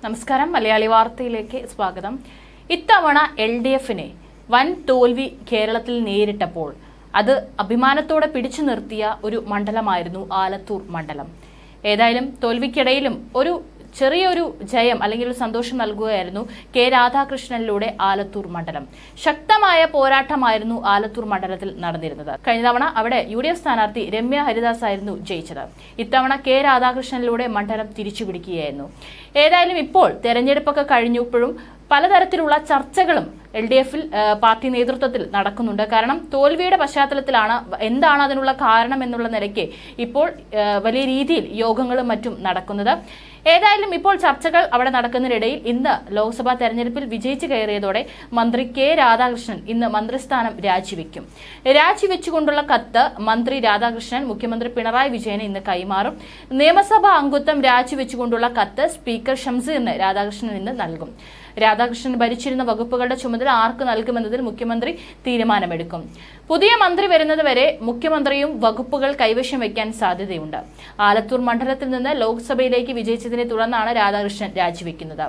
നമസ്കാരം. മലയാളി വാർത്തയിലേക്ക് സ്വാഗതം. ഇത്തവണ LDFനെ വൻ തോൽവി കേരളത്തിൽ നേരിട്ടപ്പോൾ അത് അഭിമാനത്തോടെ പിടിച്ചു നിർത്തിയ ഒരു മണ്ഡലമായിരുന്നു ആലത്തൂർ മണ്ഡലം. ഏതായാലും തോൽവിക്കിടയിലും ഒരു ചെറിയൊരു ജയം അല്ലെങ്കിൽ ഒരു സന്തോഷം നൽകുകയായിരുന്നു കെ രാധാകൃഷ്ണനിലൂടെ ആലത്തൂർ മണ്ഡലം. ശക്തമായ പോരാട്ടമായിരുന്നു ആലത്തൂർ മണ്ഡലത്തിൽ നടന്നിരുന്നത്. കഴിഞ്ഞ തവണ അവിടെ UDF സ്ഥാനാർത്ഥി രമ്യ ഹരിദാസ് ആയിരുന്നു ജയിച്ചത്. ഇത്തവണ കെ രാധാകൃഷ്ണനിലൂടെ മണ്ഡലം തിരിച്ചുപിടിക്കുകയായിരുന്നു. ഏതായാലും ഇപ്പോൾ തെരഞ്ഞെടുപ്പൊക്കെ കഴിഞ്ഞപ്പോഴും പലതരത്തിലുള്ള ചർച്ചകളും LDFൽ പാർട്ടി നേതൃത്വത്തിൽ നടക്കുന്നുണ്ട്. കാരണം തോൽവിയുടെ പശ്ചാത്തലത്തിലാണ് എന്താണ് അതിനുള്ള കാരണം എന്നുള്ള നിലയ്ക്ക് ഇപ്പോൾ വലിയ രീതിയിൽ യോഗങ്ങളും മറ്റും നടക്കുന്നത്. ഏതായാലും ഇപ്പോൾ ചർച്ചകൾ അവിടെ നടക്കുന്നതിനിടയിൽ ഇന്ന് ലോക്സഭാ തെരഞ്ഞെടുപ്പിൽ വിജയിച്ചു കയറിയതോടെ മന്ത്രി കെ രാധാകൃഷ്ണൻ ഇന്ന് മന്ത്രിസ്ഥാനം രാജിവെക്കും. രാജിവെച്ചുകൊണ്ടുള്ള കത്ത് മന്ത്രി രാധാകൃഷ്ണൻ മുഖ്യമന്ത്രി പിണറായി വിജയന് ഇന്ന് കൈമാറും. നിയമസഭാ അംഗത്വം രാജിവെച്ചുകൊണ്ടുള്ള കത്ത് സ്പീക്കർ ഷംസീറിന് രാധാകൃഷ്ണൻ ഇന്ന് നൽകും. രാധാകൃഷ്ണൻ ഭരിച്ചിരുന്ന വകുപ്പുകളുടെ ചുമതല ആർക്ക് നൽകുമെന്നതിൽ മുഖ്യമന്ത്രി തീരുമാനമെടുക്കും. പുതിയ മന്ത്രി വരുന്നതുവരെ മുഖ്യമന്ത്രിയും വകുപ്പുകൾ കൈവശം വയ്ക്കാൻ സാധ്യതയുണ്ട്. ആലത്തൂർ മണ്ഡലത്തിൽ നിന്ന് ലോക്സഭയിലേക്ക് വിജയിച്ചതിനെ തുടർന്നാണ് രാധാകൃഷ്ണൻ രാജിവെക്കുന്നത്.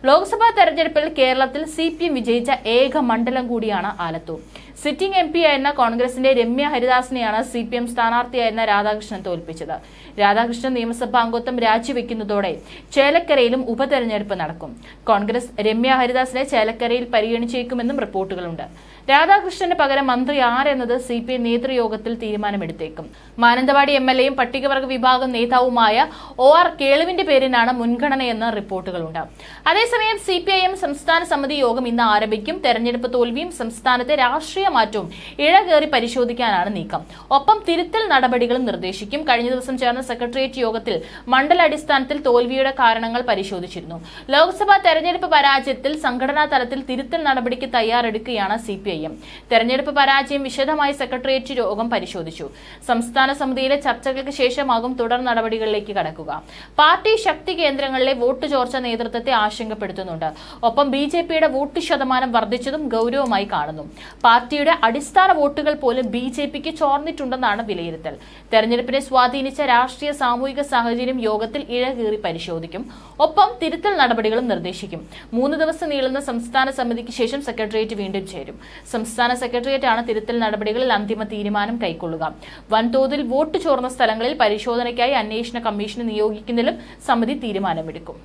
ലോക്സഭാ തെരഞ്ഞെടുപ്പിൽ കേരളത്തിൽ CPM വിജയിച്ച ഏക മണ്ഡലം കൂടിയാണ് ആലത്തൂർ. സിറ്റിംഗ് MP ആയിരുന്ന കോൺഗ്രസിന്റെ രമ്യ ഹരിദാസിനെയാണ് CPM സ്ഥാനാർത്ഥിയായിരുന്ന രാധാകൃഷ്ണൻ തോൽപ്പിച്ചത്. രാധാകൃഷ്ണൻ നിയമസഭാ അംഗത്വം രാജിവെക്കുന്നതോടെ ചേലക്കരയിലും ഉപതെരഞ്ഞെടുപ്പ് നടക്കും. കോൺഗ്രസ് രമ്യ ഹരിദാസിനെ ചേലക്കരയിൽ പരിഗണിച്ചേക്കുമെന്നും റിപ്പോർട്ടുകളുണ്ട്. രാധാകൃഷ്ണന് പകരം മന്ത്രി ആരെന്നത് CPM നേതൃയോഗത്തിൽ തീരുമാനമെടുത്തേക്കും. മാനന്തവാടി MLAയും പട്ടികവർഗ വിഭാഗം നേതാവുമായ OR കേളുവിന്റെ പേരിനാണ് മുൻഗണനയെന്ന് റിപ്പോർട്ടുകളുണ്ട്. അതേസമയം CPIM സംസ്ഥാന സമിതി യോഗം ഇന്ന് ആരംഭിക്കും. തെരഞ്ഞെടുപ്പ് തോൽവിയും സംസ്ഥാനത്തെ രാഷ്ട്രീയ മാറ്റവും ഇഴകേറി പരിശോധിക്കാനാണ് നീക്കം. ഒപ്പം തിരുത്തൽ നടപടികളും നിർദ്ദേശിക്കും. കഴിഞ്ഞ ദിവസം ചേർന്ന സെക്രട്ടേറിയറ്റ് യോഗത്തിൽ മണ്ഡലാടിസ്ഥാനത്തിൽ തോൽവിയുടെ കാരണങ്ങൾ പരിശോധിച്ചിരുന്നു. ലോക്സഭാ തെരഞ്ഞെടുപ്പ് പരാജയത്തിൽ സംഘടനാ തലത്തിൽ തിരുത്തൽ നടപടിക്ക് തയ്യാറെടുക്കുകയാണ് CPIM. തെരഞ്ഞെടുപ്പ് പരാജയം വിശദമായി സെക്രട്ടേറിയറ്റ് യോഗം പരിശോധിച്ചു. സംസ്ഥാന സമിതിയിലെ ചർച്ചകൾക്ക് ശേഷമാകും തുടർ നടപടികളിലേക്ക് കടക്കുക. പാർട്ടി ശക്തി കേന്ദ്രങ്ങളിലെ വോട്ട് ചോർച്ച നേതൃത്വത്തെ ആശങ്കപ്പെടുത്തുന്നുണ്ട്. ഒപ്പം BJPയുടെ വോട്ട് ശതമാനം വർദ്ധിച്ചതും ഗൗരവമായി കാണുന്നു. പാർട്ടിയുടെ അടിസ്ഥാന വോട്ടുകൾ പോലും BJPക്ക് ചോർന്നിട്ടുണ്ടെന്നാണ് വിലയിരുത്തൽ. തെരഞ്ഞെടുപ്പിനെ സ്വാധീനിച്ച രാഷ്ട്രീയ സാമൂഹിക സാഹചര്യം യോഗത്തിൽ ഇഴകീറി പരിശോധിക്കും. ഒപ്പം തിരുത്തൽ നടപടികളും നിർദ്ദേശിക്കും. 3 ദിവസം നീളുന്ന സംസ്ഥാന സമിതിക്ക് ശേഷം സെക്രട്ടേറിയറ്റ് വീണ്ടും ചേരും. സംസ്ഥാന സെക്രട്ടേറിയറ്റാണ് തിരുത്തൽ നടപടികളിൽ അന്തിമ തീരുമാനം കൈക്കൊള്ളുക. വൻതോതിൽ വോട്ട് ചോർന്ന സ്ഥലങ്ങളിൽ പരിശോധനയ്ക്കായി അന്വേഷണ കമ്മീഷനെ നിയോഗിക്കുന്നതിലും സമിതി തീരുമാനമെടുക്കും.